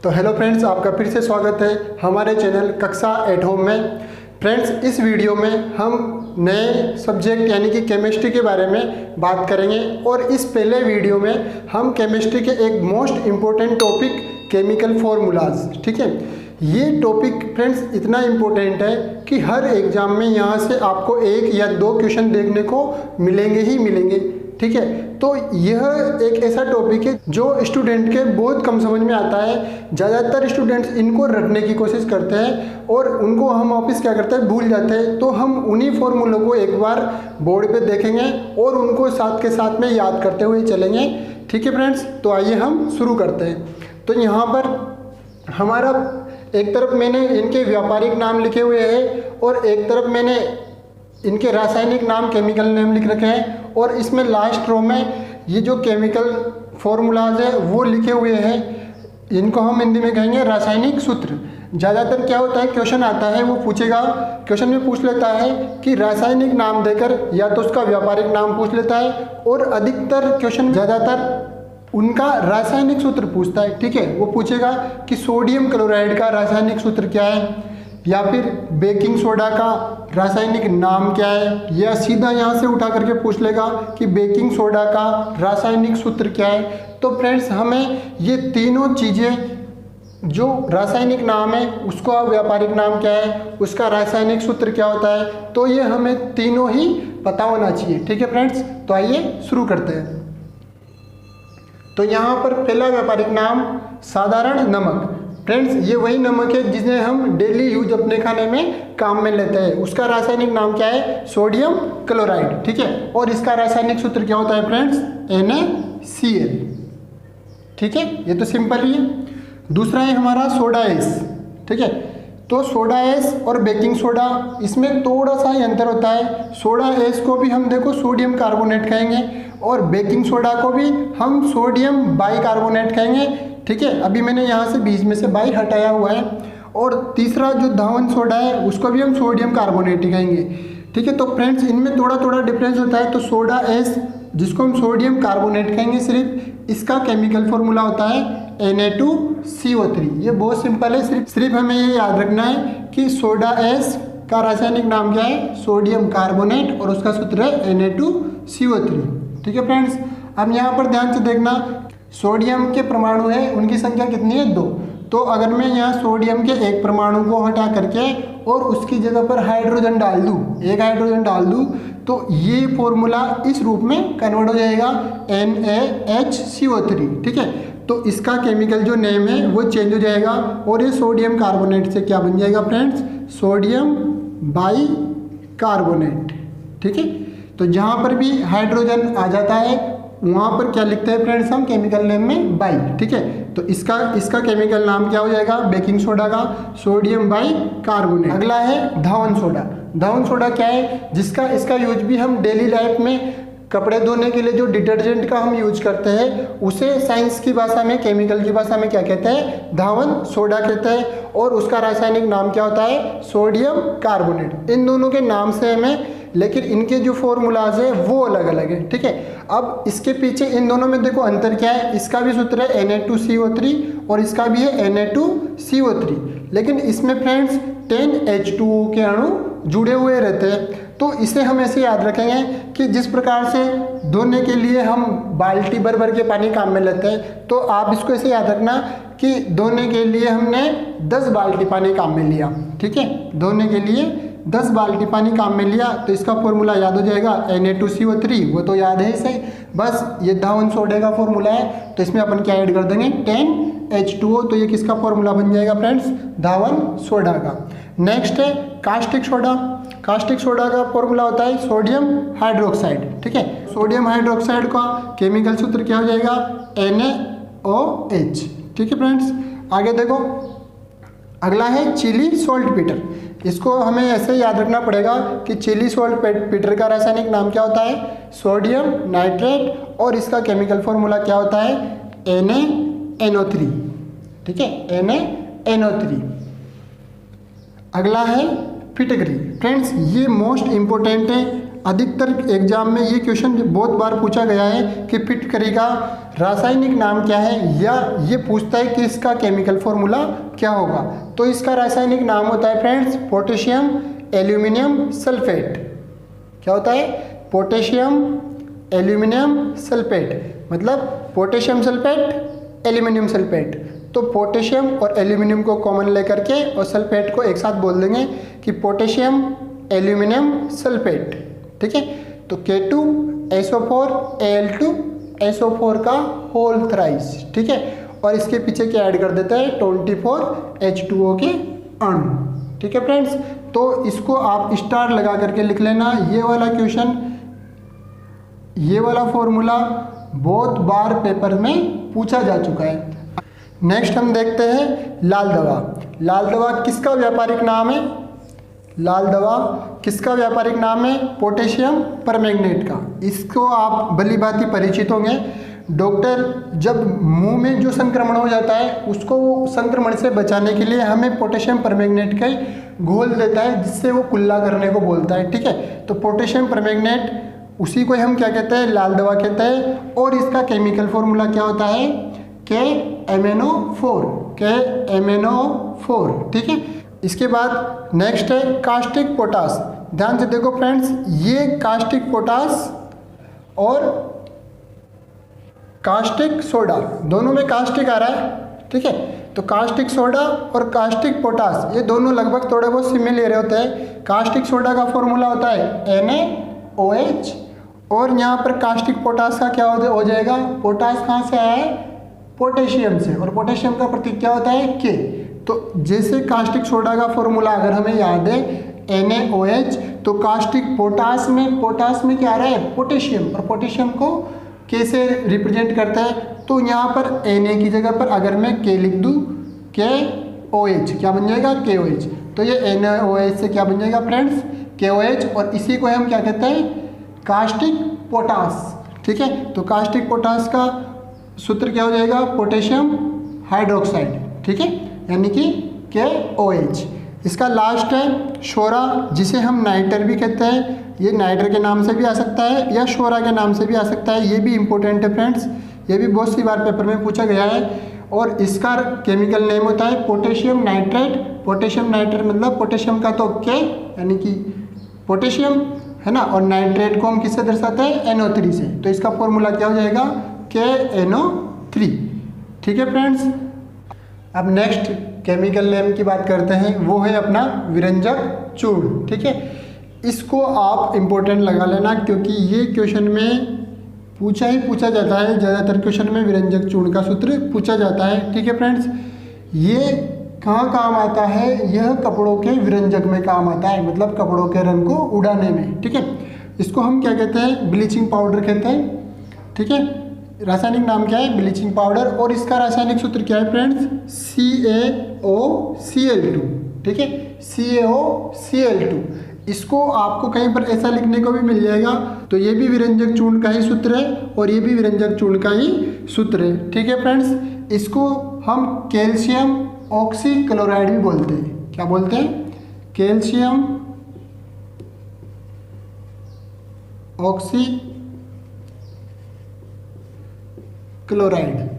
तो hello friends, आपका फिर से स्वागत है हमारे चैनल कक्षा एट होम में। फ्रेंड्स, इस वीडियो में हम नए सब्जेक्ट यानी कि केमिस्ट्री के बारे में बात करेंगे और इस पहले वीडियो में हम केमिस्ट्री के एक most important topic chemical formulas, ठीक है। ये टॉपिक फ्रेंड्स इतना इम्पोर्टेंट है कि हर एग्जाम में यहाँ से आपको एक या दो क्वेश्चन देखने को मिलेंगे ही मिलेंगे, ठीक है। तो यह एक ऐसा टॉपिक है जो स्टूडेंट के बहुत कम समझ में आता है। ज़्यादातर स्टूडेंट्स इनको रटने की कोशिश करते हैं और उनको हम वापस क्या करते हैं, भूल जाते हैं। तो हम उन्हीं फॉर्मूलों को एक बार बोर्ड पे देखेंगे और उनको साथ के साथ में याद करते हुए चलेंगे, ठीक है फ्रेंड्स। तो आइए हम शुरू करते हैं। तो यहाँ पर हमारा एक तरफ मैंने इनके व्यापारिक नाम लिखे हुए हैं और एक तरफ मैंने इनके रासायनिक नाम, केमिकल नेम लिख रखे हैं और इसमें लास्ट रो में ये जो केमिकल फॉर्मूलाज है वो लिखे हुए हैं। इनको हम हिंदी में कहेंगे रासायनिक सूत्र। ज़्यादातर क्या होता है, क्वेश्चन आता है, वो पूछेगा, क्वेश्चन में पूछ लेता है कि रासायनिक नाम देकर या तो उसका व्यापारिक नाम पूछ लेता है और अधिकतर क्वेश्चन ज़्यादातर उनका रासायनिक सूत्र पूछता है, ठीक है। वो पूछेगा कि सोडियम क्लोराइड का रासायनिक सूत्र क्या है, या फिर बेकिंग सोडा का रासायनिक नाम क्या है, या सीधा यहाँ से उठा करके पूछ लेगा कि बेकिंग सोडा का रासायनिक सूत्र क्या है। तो फ्रेंड्स, हमें ये तीनों चीज़ें, जो रासायनिक नाम है उसका व्यापारिक नाम क्या है, उसका रासायनिक सूत्र क्या होता है, तो ये हमें तीनों ही पता होना चाहिए, ठीक है फ्रेंड्स। तो आइए शुरू करते हैं। तो यहाँ पर पहला व्यापारिक नाम साधारण नमक। फ्रेंड्स, ये वही नमक है जिसे हम डेली यूज अपने खाने में काम में लेते हैं। उसका रासायनिक नाम क्या है, सोडियम क्लोराइड, ठीक है। और इसका रासायनिक सूत्र क्या होता है फ्रेंड्स, NaCl, ठीक है। ये तो सिंपल ही है। दूसरा है हमारा सोडा एस, ठीक है। तो सोडा एस और बेकिंग सोडा, इसमें थोड़ा सा ही अंतर होता है। सोडा एस को भी हम देखो सोडियम कार्बोनेट कहेंगे और बेकिंग सोडा को भी हम सोडियम बाइकार्बोनेट कहेंगे, ठीक है। अभी मैंने यहाँ से बीच में से बाई हटाया हुआ है। और तीसरा जो धावन सोडा है उसको भी हम सोडियम कार्बोनेट ही कहेंगे, ठीक है। तो फ्रेंड्स, इनमें थोड़ा थोड़ा डिफरेंस होता है। तो सोडा एस जिसको हम सोडियम कार्बोनेट कहेंगे, सिर्फ इसका केमिकल फॉर्मूला होता है Na2CO3। ये बहुत सिंपल है, सिर्फ हमें ये याद रखना है कि सोडा एस का रासायनिक नाम क्या है, सोडियम कार्बोनेट, और उसका सूत्र है Na2CO3, ठीक है फ्रेंड्स। अब यहाँ पर ध्यान से देखना, सोडियम के परमाणु है, उनकी संख्या कितनी है, 2। तो अगर मैं यहाँ सोडियम के एक परमाणु को हटा करके और उसकी जगह पर हाइड्रोजन डाल दूँ, एक हाइड्रोजन डाल दूँ, तो ये फॉर्मूला इस रूप में कन्वर्ट हो जाएगा NaHCO3, ठीक है। तो इसका केमिकल जो नेम है वो चेंज हो जाएगा और ये सोडियम कार्बोनेट से क्या बन जाएगा फ्रेंड्स, सोडियम बाइकार्बोनेट, ठीक है। तो जहाँ पर भी हाइड्रोजन आ जाता है वहाँ पर क्या लिखते हैं फ्रेंड्स, हम केमिकल नेम में बाई, ठीक है। तो इसका केमिकल नाम क्या हो जाएगा, बेकिंग सोडा का सोडियम बाइकार्बोनेट। अगला है धावन सोडा। धावन सोडा क्या है, इसका यूज भी हम डेली लाइफ में कपड़े धोने के लिए जो डिटर्जेंट का हम यूज करते हैं उसे साइंस की भाषा में, केमिकल की भाषा में क्या कहते हैं, धावन सोडा कहते हैं। और उसका रासायनिक नाम क्या होता है, सोडियम कार्बोनेट। इन दोनों के नाम से हमें, लेकिन इनके जो फॉर्मूलाज है वो अलग अलग है, ठीक है। अब इसके पीछे इन दोनों में देखो अंतर क्या है, इसका भी सूत्र है Na2CO3 और इसका भी है Na2CO3, लेकिन इसमें फ्रेंड्स 10H2O के अणु जुड़े हुए रहते हैं। तो इसे हम ऐसे याद रखेंगे कि जिस प्रकार से धोने के लिए हम बाल्टी भर भर के पानी काम में लेते हैं, तो आप इसको ऐसे याद रखना कि धोने के लिए हमने 10 बाल्टी पानी काम में लिया, ठीक है। धोने के लिए 10 बाल्टी पानी काम में लिया, तो इसका फॉर्मूला याद हो जाएगा Na2CO3, वो तो याद है इसे। बस ये धावन सोडे का फॉर्मूला है, तो इसमें अपन क्या ऐड कर देंगे, 10H2O। तो ये किसका फॉर्मूला बन जाएगा फ्रेंड्स, धावन सोडा का। नेक्स्ट है कास्टिक सोडा। कास्टिक सोडा का फॉर्मूला होता है सोडियम हाइड्रोक्साइड, ठीक है। सोडियम हाइड्रोक्साइड का केमिकल सूत्र क्या हो जाएगा, NaOH, ठीक है फ्रेंड्स। आगे देखो, अगला है चिली सॉल्ट पीटर। इसको हमें ऐसे याद रखना पड़ेगा कि चिली सॉल्ट पीटर का रासायनिक नाम क्या होता है, सोडियम नाइट्रेट, और इसका केमिकल फॉर्मूला क्या होता है, NaNO3, ठीक है, NaNO3। अगला है फिटकरी। फ्रेंड्स, ये मोस्ट इम्पोर्टेंट है। अधिकतर एग्जाम में ये क्वेश्चन बहुत बार पूछा गया है कि फिटकरी का रासायनिक नाम क्या है, या ये पूछता है कि इसका केमिकल फॉर्मूला क्या होगा। तो इसका रासायनिक नाम होता है फ्रेंड्स पोटेशियम एल्यूमिनियम सल्फेट। क्या होता है? पोटेशियम एल्यूमिनियम सल्फेट, मतलब पोटेशियम सल्फेट एल्यूमिनियम सल्फेट। तो पोटेशियम और एल्यूमिनियम को कॉमन लेकर के और सल्फेट को एक साथ बोल देंगे कि पोटेशियम एल्यूमिनियम सल्फेट। ठीक है, तो K2SO4 Al2 SO4 का होल थ्राइस। ठीक है, और इसके पीछे क्या ऐड कर देते हैं 24 H2O के अणु। ठीक है फ्रेंड्स, तो इसको आप स्टार लगा करके लिख लेना। ये वाला क्वेश्चन, ये वाला फॉर्मूला बहुत बार पेपर में पूछा जा चुका है। नेक्स्ट हम देखते हैं लाल दवा। लाल दवा किसका व्यापारिक नाम है? लाल दवा किसका व्यापारिक नाम है? पोटेशियम परमैंगनेट का। इसको आप भली भांति परिचित होंगे। डॉक्टर जब मुंह में जो संक्रमण हो जाता है उसको संक्रमण से बचाने के लिए हमें पोटेशियम परमैंगनेट का घोल देता है, जिससे वो कुल्ला करने को बोलता है। ठीक है, तो पोटेशियम परमैंगनेट उसी को हम क्या कहते हैं? लाल दवा कहते हैं। और इसका केमिकल फॉर्मूला क्या होता है? KMnO4। KMnO4। ठीक है, इसके बाद नेक्स्ट है कास्टिक पोटास। ध्यान से देखो फ्रेंड्स, ये कास्टिक पोटास और कास्टिक सोडा, दोनों में कास्टिक आ रहा है। ठीक है, तो कास्टिक सोडा और कास्टिक पोटास ये दोनों लगभग थोड़े बहुत सिमिलर होते हैं। कास्टिक सोडा का फॉर्मूला होता है NaOH, और यहाँ पर कास्टिक पोटास का क्या हो जाएगा? पोटास कहाँ से आया है? पोटेशियम से, और पोटेशियम का प्रतीक क्या होता है? K। तो जैसे कास्टिक सोडा का फॉर्मूला अगर हमें याद है NaOH, तो कास्टिक पोटास में क्या आ रहा है? पोटेशियम, और पोटेशियम को K से रिप्रेजेंट करता है। तो यहाँ पर Na की जगह पर अगर मैं K लिख दूँ, KOH, क्या बन जाएगा? KOH। तो ये NaOH से क्या बन जाएगा फ्रेंड्स? KOH, और इसी को हम क्या कहते हैं? Caustic potash. ठीक है, तो कास्टिक पोटास का सूत्र क्या हो जाएगा? Potassium hydroxide. ठीक है, यानी कि KOH। इसका लास्ट है शोरा, जिसे हम नाइटर भी कहते हैं। ये नाइटर के नाम से भी आ सकता है या शोरा के नाम से भी आ सकता है। ये भी इंपॉर्टेंट है फ्रेंड्स, ये भी बहुत सी बार पेपर में पूछा गया है। और इसका केमिकल नेम होता है पोटेशियम नाइट्रेट। पोटेशियम नाइट्रेट मतलब पोटेशियम का तो K यानी कि पोटेशियम है ना, और नाइट्रेट को हम किससे दर्शाते हैं? NO3 से। तो इसका फॉर्मूला क्या हो जाएगा? KNO3। ठीक है फ्रेंड्स, अब नेक्स्ट केमिकल नेम की बात करते हैं, वो है अपना विरंजक चूर्ण। ठीक है, इसको आप इम्पोर्टेंट लगा लेना, क्योंकि ये क्वेश्चन में पूछा जाता है। ज़्यादातर क्वेश्चन में विरंजक चूर्ण का सूत्र पूछा जाता है। ठीक है फ्रेंड्स, ये कहाँ काम आता है? यह कपड़ों के विरंजक में काम आता है, मतलब कपड़ों के रंग को उड़ाने में। ठीक है, इसको हम क्या कहते हैं? ब्लीचिंग पाउडर कहते हैं। ठीक है, रासायनिक नाम क्या है? Bleaching powder. और इसका रासायनिक सूत्र क्या है फ्रेंड्स? CaOCl2। ठीक है, CaOCl2। इसको आपको कहीं पर ऐसा लिखने को भी मिल जाएगा। तो ये भी विरंजक चूर्ण का ही सूत्र है, और ये भी विरंजक चूर्ण का ही सूत्र है। ठीक है फ्रेंड्स, इसको हम कैल्शियम ऑक्सीक्लोराइड भी बोलते हैं। क्या बोलते हैं? Calcium oxychloride.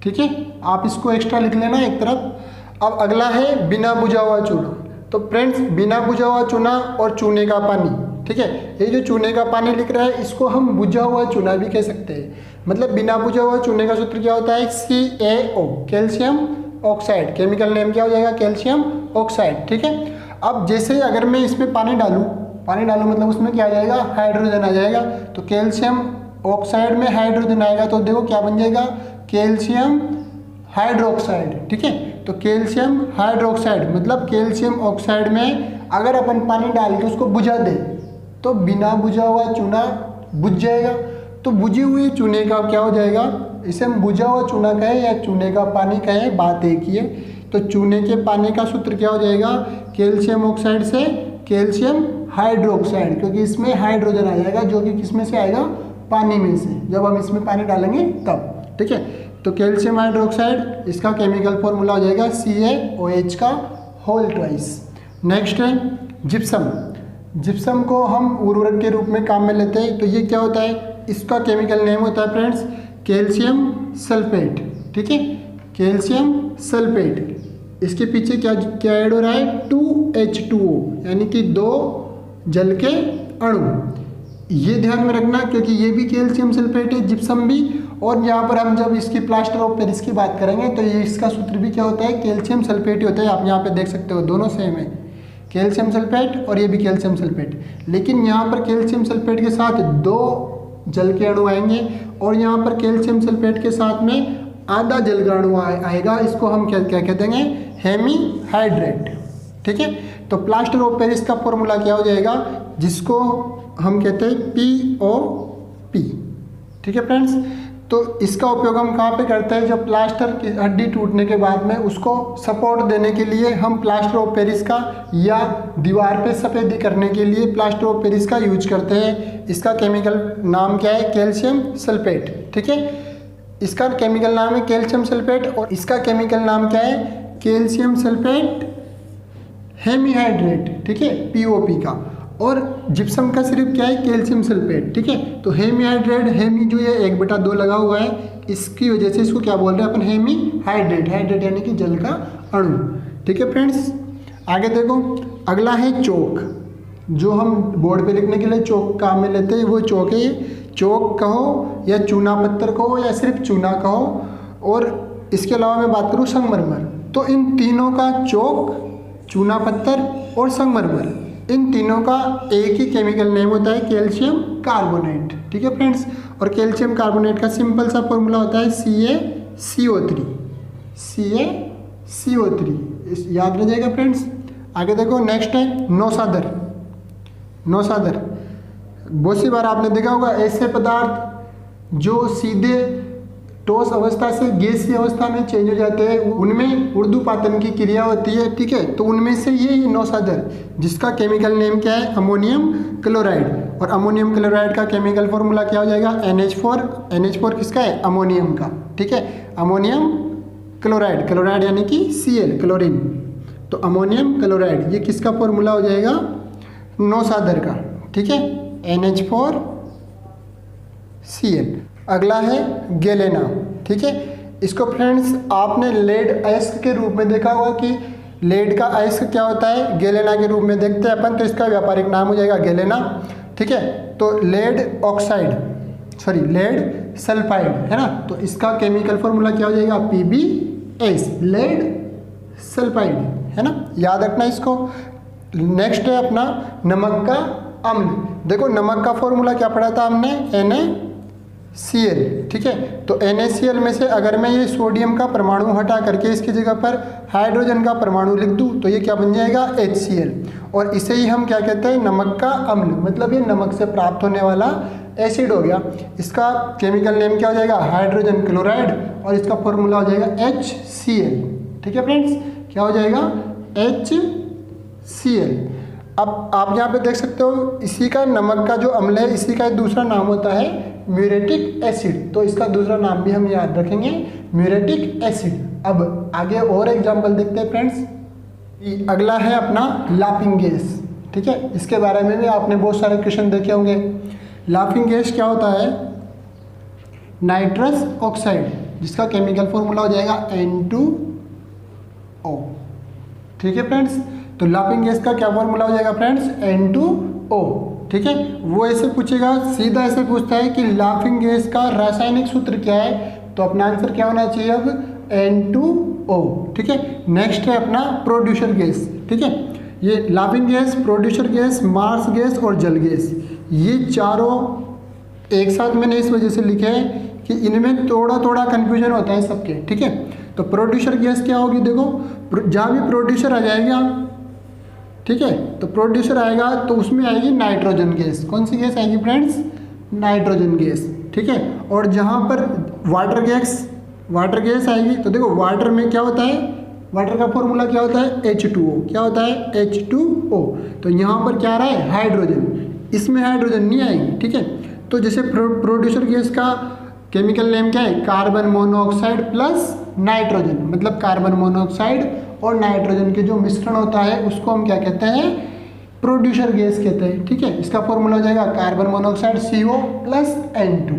ठीक है, आप इसको एक्स्ट्रा लिख लेना एक तरफ। अब अगला है बिना बुझा हुआ चूना। तो फ्रेंड्स, बिना बुझा हुआ चूना और चूने का पानी। ठीक है, ये जो चूने का पानी लिख रहा है इसको हम बुझा हुआ चूना भी कह सकते हैं। मतलब बिना बुझा हुआ चूने का सूत्र क्या होता है? CaO, calcium oxide. Chemical name क्या हो जाएगा? Calcium oxide. ठीक है, अब जैसे अगर मैं इसमें पानी डालूं मतलब उसमें क्या आ जाएगा? हाइड्रोजन आ जाएगा। तो कैल्शियम ऑक्साइड में हाइड्रोजन आएगा, तो देखो क्या बन जाएगा? Calcium hydroxide. ठीक है, तो कैल्शियम हाइड्रोक्साइड मतलब कैल्शियम ऑक्साइड में अगर अपन पानी डाल के उसको बुझा दे तो बिना बुझा हुआ चूना बुझ जाएगा। तो बुझे हुए चूने का क्या हो जाएगा? इसे हम बुझा हुआ चूना कहें या चूने का पानी कहें, बात एक ही है। तो चूने के पानी का सूत्र क्या हो जाएगा? कैल्शियम ऑक्साइड से कैल्शियम हाइड्रोक्साइड, क्योंकि इसमें हाइड्रोजन आ जाएगा जो कि किस में से आएगा? पानी में से, जब हम इसमें पानी डालेंगे तब। ठीक है, तो कैल्शियम हाइड्रोक्साइड इसका केमिकल फॉर्मूला हो जाएगा CaOH का होल ट्वाइस। नेक्स्ट है जिप्सम। जिप्सम को हम उर्वरक के रूप में काम में लेते हैं। तो ये क्या होता है, इसका केमिकल नेम होता है फ्रेंड्स कैल्शियम सल्फेट। ठीक है, कैल्शियम सल्फेट। इसके पीछे क्या क्या ऐड हो रहा है, 2H2O यानी कि 2 जल के अणु। ये ध्यान में रखना क्योंकि ये भी कैल्शियम सल्फेट है, जिप्सम भी। और यहाँ पर हम जब इसकी प्लास्टर ऑफ पेरिस की बात करेंगे तो ये इसका सूत्र भी क्या होता है, कैल्शियम सल्फेट ही होता है। आप यहाँ पे देख सकते हो दोनों सेम है, कैल्शियम सल्फेट और ये भी कैल्शियम सल्फेट। लेकिन यहाँ पर कैल्शियम सल्फेट के साथ 2 जल के अणु आएंगे और यहाँ पर कैल्शियम सल्फेट के साथ में आधा जल का अणु आएगा। इसको हम क्या क्या कहते हैं, हेमीहाइड्रेट। ठीक है, तो प्लास्टर ऑफ पेरिस का फॉर्मूला क्या हो जाएगा, जिसको हम कहते हैं POP। ठीक है फ्रेंड्स, तो इसका उपयोग हम कहाँ पे करते हैं, जब प्लास्टर की हड्डी टूटने के बाद में उसको सपोर्ट देने के लिए हम प्लास्टर ऑफ पेरिस का, या दीवार पे सफेदी करने के लिए प्लास्टर ऑफ पेरिस का यूज करते हैं। इसका केमिकल नाम क्या है, कैल्शियम सल्फेट। ठीक है, इसका केमिकल नाम है कैल्शियम सल्फेट और इसका केमिकल नाम क्या है, कैल्शियम सल्फेट हेमीहाइड्रेट। ठीक है, POP का। और जिप्सम का सिर्फ क्या है, कैल्शियम सल्फेट। ठीक है, तो हेमीहाइड्रेट, हेमी जो ये 1/2 लगा हुआ है, इसकी वजह से इसको क्या बोल रहे हैं अपन, हेमीहाइड्रेट। हाइड्रेट यानी कि जल का अणु। ठीक है फ्रेंड्स, आगे देखो, अगला है चौक। जो हम बोर्ड पे लिखने के लिए चौक काम में लेते हैं वो चौक है। ये चौक कहो या चूना पत्थर कहो या सिर्फ चूना कहो। और इसके अलावा मैं बात करूँ संगमरमर, तो इन तीनों का, चौक, चूना पत्थर और संगमरमर, इन तीनों का एक ही केमिकल नेम होता है कैल्शियम कार्बोनेट। ठीक है फ्रेंड्स, और कैल्शियम कार्बोनेट का सिंपल सा फॉर्मूला होता है CaCO3। CaCO3 याद रह जाएगा फ्रेंड्स। आगे देखो, नेक्स्ट है नौसादर। नौसादर बहुत सी बार आपने देखा होगा, ऐसे पदार्थ जो सीधे ठोस अवस्था से गैसीय अवस्था में चेंज हो जाते हैं, उनमें ऊर्ध्वपातन की क्रिया होती है। ठीक है, तो उनमें से ये नौसादर, जिसका केमिकल नेम क्या है, अमोनियम क्लोराइड। और अमोनियम क्लोराइड का केमिकल फॉर्मूला क्या हो जाएगा, NH4। NH4 किसका है, अमोनियम का। ठीक है, अमोनियम क्लोराइड, क्लोराइड यानी कि Cl, क्लोरीन। तो अमोनियम क्लोराइड ये किसका फॉर्मूला हो जाएगा, नौसादर का। ठीक है, NH4Cl। अगला है गैलेना। ठीक है, इसको फ्रेंड्स आपने लेड अयस्क के रूप में देखा होगा कि लेड का अयस्क क्या होता है, गैलेना के रूप में देखते हैं अपन, तो इसका व्यापारिक नाम हो जाएगा गैलेना। ठीक है, तो lead oxide, sorry lead sulphide है ना, तो इसका केमिकल फॉर्मूला क्या हो जाएगा, PbS, लेड सल्फाइड है ना, याद रखना इसको। नेक्स्ट है अपना नमक का अम्ल। देखो नमक का फॉर्मूला क्या पढ़ा था हमने, NaCl। ठीक है, तो NaCl में से अगर मैं ये सोडियम का परमाणु हटा करके इसकी जगह पर हाइड्रोजन का परमाणु लिख दूं तो ये क्या बन जाएगा, HCl। और इसे ही हम क्या कहते हैं, नमक का अम्ल, मतलब ये नमक से प्राप्त होने वाला एसिड हो गया। इसका केमिकल नेम क्या हो जाएगा, हाइड्रोजन क्लोराइड, और इसका फॉर्मूला हो जाएगा HCl। ठीक है फ्रेंड्स, क्या हो जाएगा, HCl। अब आप यहाँ पे देख सकते हो, इसी का नमक का जो अम्ल है, इसी का एक दूसरा नाम होता है म्यूरेटिक एसिड। तो इसका दूसरा नाम भी हम याद रखेंगे, म्यूरेटिक एसिड। अब आगे और एग्जांपल देखते हैं फ्रेंड्स। अगला है अपना लाफिंग गैस। ठीक है, इसके बारे में भी आपने बहुत सारे क्वेश्चन देखे होंगे। लाफिंग गैस क्या होता है, नाइट्रस ऑक्साइड, जिसका केमिकल फॉर्मूला हो जाएगा N2O। ठीक है फ्रेंड्स, तो लाफिंग गैस का क्या फॉर्मूला हो जाएगा फ्रेंड्स, N2O। ठीक है, वो ऐसे पूछेगा, सीधा ऐसे पूछता है कि लाफिंग गैस का रासायनिक सूत्र क्या है, तो अपना आंसर क्या होना चाहिए अब, N2O। ठीक है, नेक्स्ट है अपना प्रोड्यूसर गैस। ठीक है, ये laughing gas, producer gas, marsh gas और जल गैस, ये चारों एक साथ मैंने इस वजह से लिखे हैं कि इनमें थोड़ा थोड़ा कन्फ्यूजन होता है सबके। ठीक है, तो प्रोड्यूसर गैस क्या होगी, देखो जहाँ भी प्रोड्यूसर आ जाएगा, ठीक है, तो प्रोड्यूसर आएगा तो उसमें आएगी नाइट्रोजन गैस। कौन सी गैस आएगी फ्रेंड्स, नाइट्रोजन गैस। ठीक है, और जहाँ पर वाटर गैस आएगी, तो देखो वाटर में क्या होता है, वाटर का फॉर्मूला क्या होता है, H2O। क्या होता है, H2O। तो यहाँ पर क्या आ रहा है, हाइड्रोजन, इसमें हाइड्रोजन नहीं आएगी। ठीक है, तो जैसे प्रोड्यूसर गैस का केमिकल नेम क्या है, कार्बन मोनोऑक्साइड प्लस नाइट्रोजन, मतलब कार्बन मोनोऑक्साइड और नाइट्रोजन के जो मिश्रण होता है उसको हम क्या कहते हैं, प्रोड्यूसर गैस कहते हैं। ठीक है, इसका फॉर्मूला हो जाएगा carbon monoxide CO plus N2।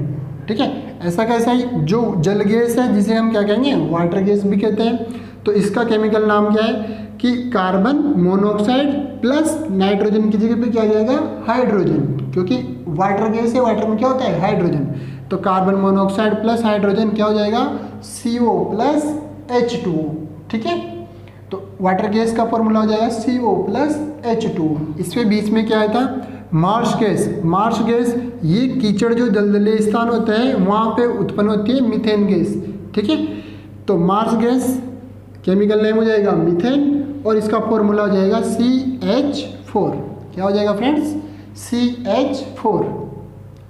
ठीक है, ऐसा कैसा है, जो जल गैस है जिसे हम क्या कहेंगे, वाटर गैस भी कहते हैं, तो इसका केमिकल नाम क्या है कि कार्बन मोनोऑक्साइड प्लस नाइट्रोजन की जगह पे क्या आ जाएगा, हाइड्रोजन, क्योंकि वाटर गैस है, वाटर में क्या होता है, हाइड्रोजन। तो कार्बन मोनोऑक्साइड प्लस हाइड्रोजन क्या हो जाएगा, CO प्लस H2O। ठीक है, तो वाटर गैस का फॉर्मूला हो जाएगा CO प्लस H2O। इसमें बीच में क्या आया था, मार्श गैस। मार्श गैस ये कीचड़ जो दलदले स्थान होते हैं वहाँ पे उत्पन्न होती है मीथेन गैस। ठीक है, तो मार्श गैस केमिकल नेम हो जाएगा मीथेन और इसका फॉर्मूला हो जाएगा CH4। क्या हो जाएगा फ्रेंड्स, CH4,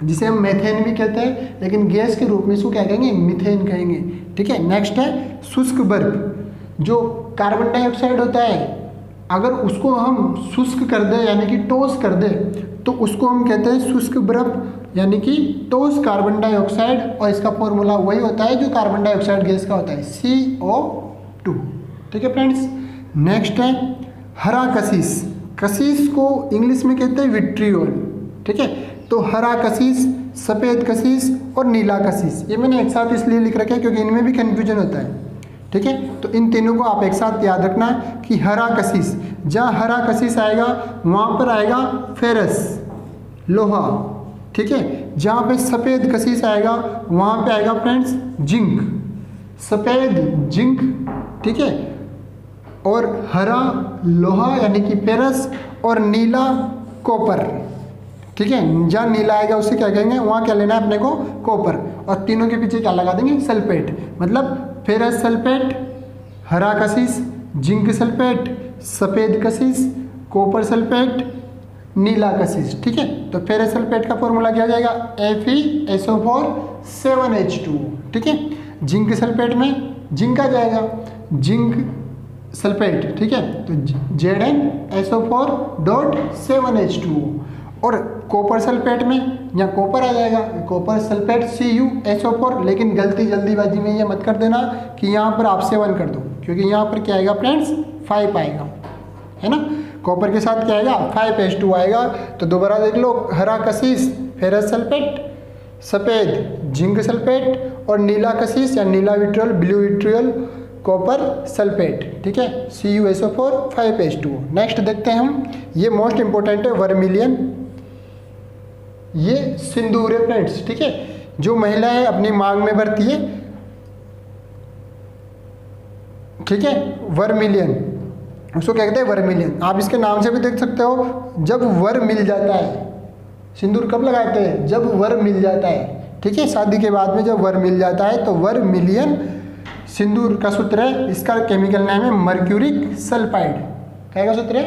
जिसे हम मेथेन भी कहते हैं, लेकिन गैस के रूप में इसको क्या कहेंगे, मीथेन कहेंगे। ठीक है, नेक्स्ट है शुष्क बर्फ। जो कार्बन डाइऑक्साइड होता है अगर उसको हम शुष्क कर दें यानी कि ठोस कर दें तो उसको हम कहते हैं शुष्क बर्फ यानी कि ठोस कार्बन डाइऑक्साइड, और इसका फॉर्मूला वही होता है जो कार्बन डाइऑक्साइड गैस का होता है, CO2। ठीक है फ्रेंड्स, नेक्स्ट है हरा कशिश। कशिश को इंग्लिश में कहते हैं विट्रियोल। ठीक है, तो हरा कशिश, सफ़ेद कशिश और नीला कशिश, ये मैंने एक साथ इसलिए लिख रखा है क्योंकि इनमें भी कन्फ्यूजन होता है। ठीक है, तो इन तीनों को आप एक साथ याद रखना कि हरा कशिश, जहाँ हरा कशिश आएगा वहाँ पर आएगा फेरस, लोहा। ठीक है, जहाँ पे सफ़ेद कशिश आएगा वहाँ पे आएगा फ्रेंड्स जिंक, सफ़ेद जिंक। ठीक है, और हरा लोहा यानी कि फेरस और नीला कॉपर। ठीक है, जहाँ नीला आएगा उसे क्या कहेंगे, वहाँ क्या लेना है अपने को, कॉपर, और तीनों के पीछे क्या लगा देंगे, सल्फेट, मतलब फेरस सल्फेट, हरा कशिश, जिंक सल्फेट, सफ़ेद कशिश, कॉपर सल्फेट, नीला कशिश। ठीक है, तो फेरस सल्फेट का फॉर्मूला क्या हो जाएगा, FeSO4 7H2O। ठीक है, जिंक सल्फेट में जिंक आ जाएगा, जिंक सल्फेट। ठीक है, तो ZnSO4.7H2O, और कॉपर सल्फेट में यहाँ कॉपर आ जाएगा, कॉपर सल्फेट CuSO4, लेकिन गलती जल्दीबाजी में ये मत कर देना कि यहाँ पर आप 7 कर दो, क्योंकि यहाँ पर क्या आएगा फ्रेंड्स, 5 आएगा, है ना। कॉपर के साथ क्या आएगा, 5H2 आएगा। तो दोबारा देख लो, हरा कशिश फेरस सल्फेट, सफ़ेद जिंक सल्फेट और नीला कशिश या नीला vitriol, blue vitriol, copper sulphate. ठीक है, CuSO4 5H2O। नेक्स्ट देखते हैं हम, ये मोस्ट इंपॉर्टेंट है, वर्मिलियन। ये सिंदूर है फ्रेंड्स। ठीक है, जो महिलाएं अपनी मांग में भरती है। ठीक है, वर्मिलियन, उसको क्या कहते हैं, वर्मिलियन। आप इसके नाम से भी देख सकते हो, जब वर मिल जाता है। सिंदूर कब लगाते हैं, जब वर मिल जाता है। ठीक है, शादी के बाद में जब वर मिल जाता है तो वर्मिलियन सिंदूर का सूत्र है। इसका केमिकल नाम है मर्क्यूरिक सल्फाइड। क्या का सूत्र है,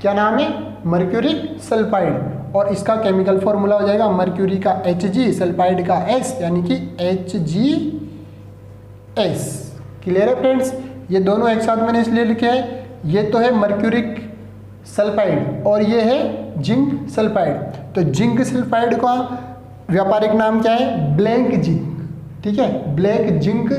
क्या नाम है, मर्क्यूरिक सल्फाइड, और इसका केमिकल फॉर्मूला हो जाएगा मर्क्यूरी का Hg, सल्फाइड का S यानी कि HgS। क्लियर है फ्रेंड्स, ये दोनों एक साथ मैंने इसलिए लिखे हैं, ये तो है मर्क्यूरिक सल्फाइड और ये है जिंक सल्फाइड। तो जिंक सल्फाइड का व्यापारिक नाम क्या है, ब्लैक जिंक। ठीक है, ब्लैक जिंक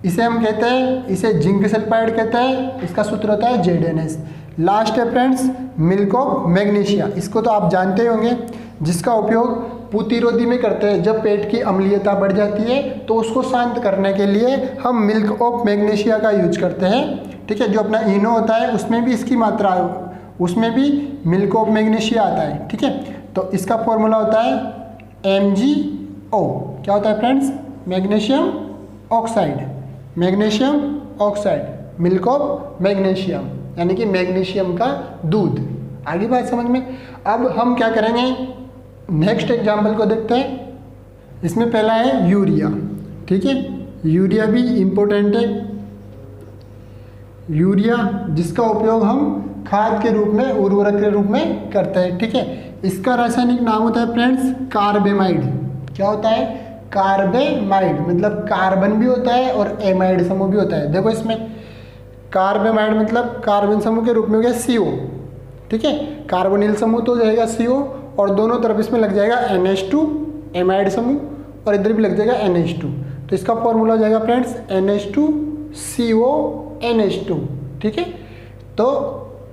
इसे हम कहते हैं, इसे जिंक सल्फाइड कहते हैं। इसका सूत्र होता है ZnS। लास्ट है फ्रेंड्स मिल्क ऑफ मैग्नीशिया। इसको तो आप जानते होंगे, जिसका उपयोग प्रतिरोधी में करते हैं। जब पेट की अम्लीयता बढ़ जाती है तो उसको शांत करने के लिए हम मिल्क ऑफ मैग्नीशिया का यूज करते हैं। ठीक है, जो अपना इनो होता है उसमें भी इसकी मात्रा, उसमें भी मिल्क ऑफ मैग्नीशिया आता है। ठीक है, तो इसका फॉर्मूला होता है MgO। क्या होता है friends, magnesium oxide, magnesium oxide, milk of magnesium यानी कि मैग्नीशियम का दूध। आगे बात समझ में। अब हम क्या करेंगे, नेक्स्ट एग्जाम्पल को देखते हैं। इसमें पहला है यूरिया। ठीक है, यूरिया भी इम्पोर्टेंट है। यूरिया जिसका उपयोग हम खाद के रूप में, उर्वरक के रूप में करते हैं। ठीक है, इसका रासायनिक नाम होता है फ्रेंड्स कार्बेमाइड। क्या होता है, कार्बेमाइड, मतलब कार्बन भी होता है और एमाइड समूह भी होता है। देखो इसमें कार्बेमाइड मतलब कार्बन समूह के रूप में हो गया CO। ठीक है, कार्बोनिल समूह तो जाएगा CO और दोनों तरफ इसमें लग जाएगा NH2 एमाइड समूह, और इधर भी लग जाएगा NH2। तो इसका फॉर्मूला हो जाएगा फ्रेंड्स NH2CO NH2। ठीक है, तो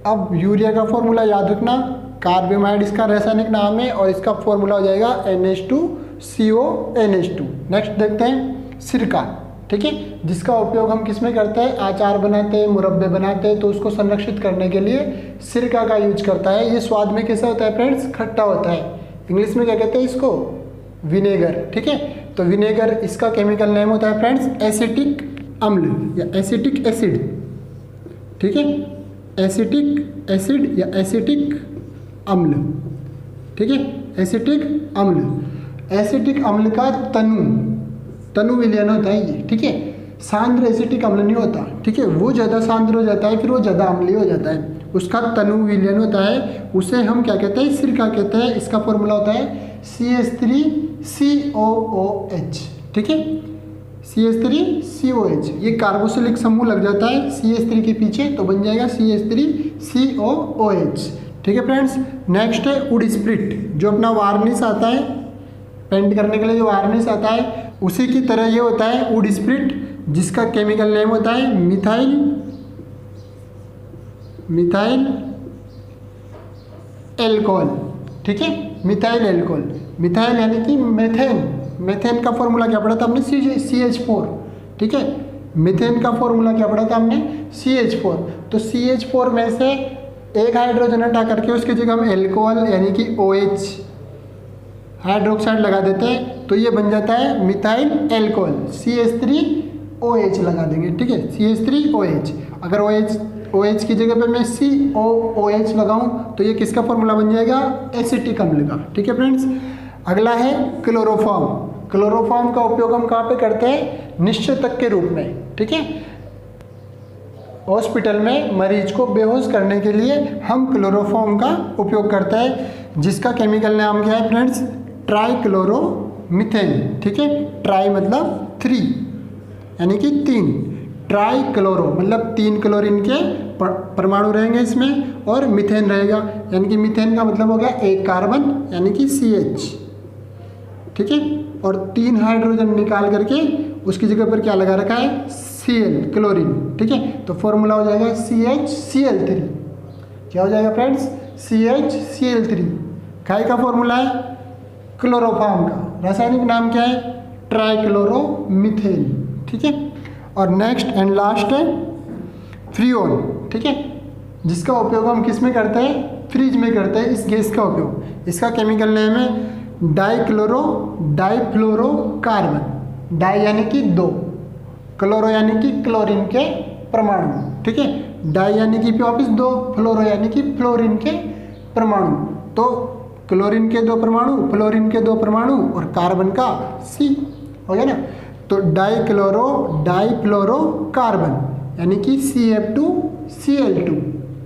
अब यूरिया का फॉर्मूला याद रखना, कार्बामेड इसका रासायनिक नाम है और इसका फॉर्मूला हो जाएगा NH2CO NH2। नेक्स्ट देखते हैं सिरका, ठीक है, जिसका उपयोग हम किस में करते हैं, अचार बनाते हैं, मुरब्बे बनाते हैं, तो उसको संरक्षित करने के लिए सिरका का यूज करता है। ये स्वाद में कैसा होता है फ्रेंड्स, खट्टा होता है। इंग्लिश में क्या कहते हैं इसको, विनेगर, ठीक है। तो विनेगर इसका केमिकल नेम होता है फ्रेंड्स एसिटिक अम्ल या एसिटिक एसिड, ठीक है, एसिटिक एसिड या एसिटिक अम्ल, ठीक है, एसिटिक अम्ल। एसिटिक अम्ल का तनु विलयन होता है ये, ठीक है। सांद्र एसिटिक अम्ल नहीं होता, ठीक है, वो ज़्यादा सांद्र हो जाता है, फिर वो ज़्यादा अम्लीय हो जाता है, उसका तनु विलयन होता है, उसे हम क्या कहते हैं, सिरका कहते हैं। इसका फॉर्मूला होता है CH3COOH, ठीक है, CH3COH। ये कार्बोक्सिलिक समूह लग जाता है CH3 के पीछे, तो बन जाएगा CH3COOH, ठीक है फ्रेंड्स। नेक्स्ट है वुड स्प्रिट, जो अपना वार्निश आता है पेंट करने के लिए, जो वार्निश आता है उसी की तरह ये होता है वुड स्प्रिट, जिसका केमिकल नेम होता है मिथाइल एल्कोहल, ठीक है, मिथाइल एल्कोहल। मिथाइल यानी कि मेथेन का फॉर्मूला क्या पढ़ा था हमने, CH4, ठीक है। मीथेन का फॉर्मूला क्या पढ़ा था हमने, CH4। तो CH4 में से एक हाइड्रोजन हटा करके उसकी जगह हम एल्कोहल यानी कि OH हाइड्रोक्साइड लगा देते हैं, तो ये बन जाता है मिथाइल एल्कोहल, CH3OH लगा देंगे, ठीक है, CH3OH। अगर OH की जगह पे मैं COOH लगाऊं तो ये किसका फॉर्मूला बन जाएगा, एसिटिक अम्ल का, ठीक है फ्रेंड्स। अगला है क्लोरोफॉर्म। क्लोरोफॉर्म का उपयोग हम कहाँ पे करते हैं, निश्चेतक के रूप में, ठीक है। हॉस्पिटल में मरीज को बेहोश करने के लिए हम क्लोरोफॉर्म का उपयोग करते हैं, जिसका केमिकल नाम क्या है फ्रेंड्स, ट्राइक्लोरोमीथेन, ठीक है। ट्राई मतलब 3 यानी कि 3, ट्राई क्लोरो मतलब 3 क्लोरीन के परमाणु रहेंगे इसमें, और मीथेन रहेगा, यानी कि मीथेन का मतलब हो गया 1 कार्बन यानी कि CH, ठीक है, और 3 हाइड्रोजन निकाल करके उसकी जगह पर क्या लगा रखा है, Cl क्लोरीन, ठीक है। तो फॉर्मूला हो जाएगा CHCl3। क्या हो जाएगा फ्रेंड्स, CHCl3। काय का फॉर्मूला है, क्लोरोफॉर्म का। रासायनिक नाम क्या है, ट्राइक्लोरोमीथेन, ठीक है। और नेक्स्ट एंड लास्ट है फ्रीऑन, ठीक है, जिसका उपयोग हम किस में करते हैं, फ्रिज में करते हैं इस गैस का उपयोग। इसका केमिकल नेम है डाइफ्लोरोकार्बन। डाई यानी कि 2, क्लोरो यानी कि क्लोरीन के परमाणु, ठीक है, डाई यानी कि वापिस 2, फ्लोरो यानी कि फ्लोरीन के परमाणु। तो क्लोरीन के 2 परमाणु, फ्लोरीन के 2 परमाणु और कार्बन का C, हो गया ना। तो डाइफ्लोरोकार्बन यानी कि CF2Cl2।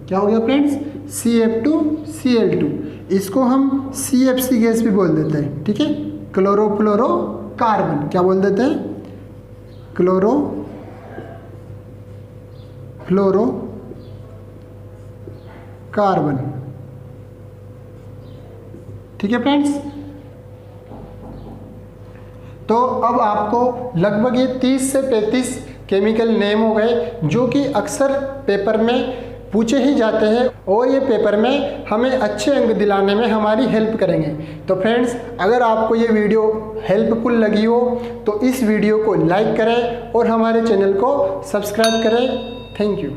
क्या हो गया फ्रेंड्स, CF2Cl2। इसको हम CFC गैस भी बोल देते हैं, ठीक है, क्लोरोफ्लोरोकार्बन। क्या बोल देते हैं, क्लोरोफ्लोरोकार्बन, ठीक है फ्रेंड्स। तो अब आपको लगभग ये 30 से 35 केमिकल नेम हो गए, जो कि अक्सर पेपर में पूछे ही जाते हैं, और ये पेपर में हमें अच्छे अंक दिलाने में हमारी हेल्प करेंगे। तो फ्रेंड्स, अगर आपको ये वीडियो हेल्पफुल लगी हो तो इस वीडियो को लाइक करें और हमारे चैनल को सब्सक्राइब करें। Thank you.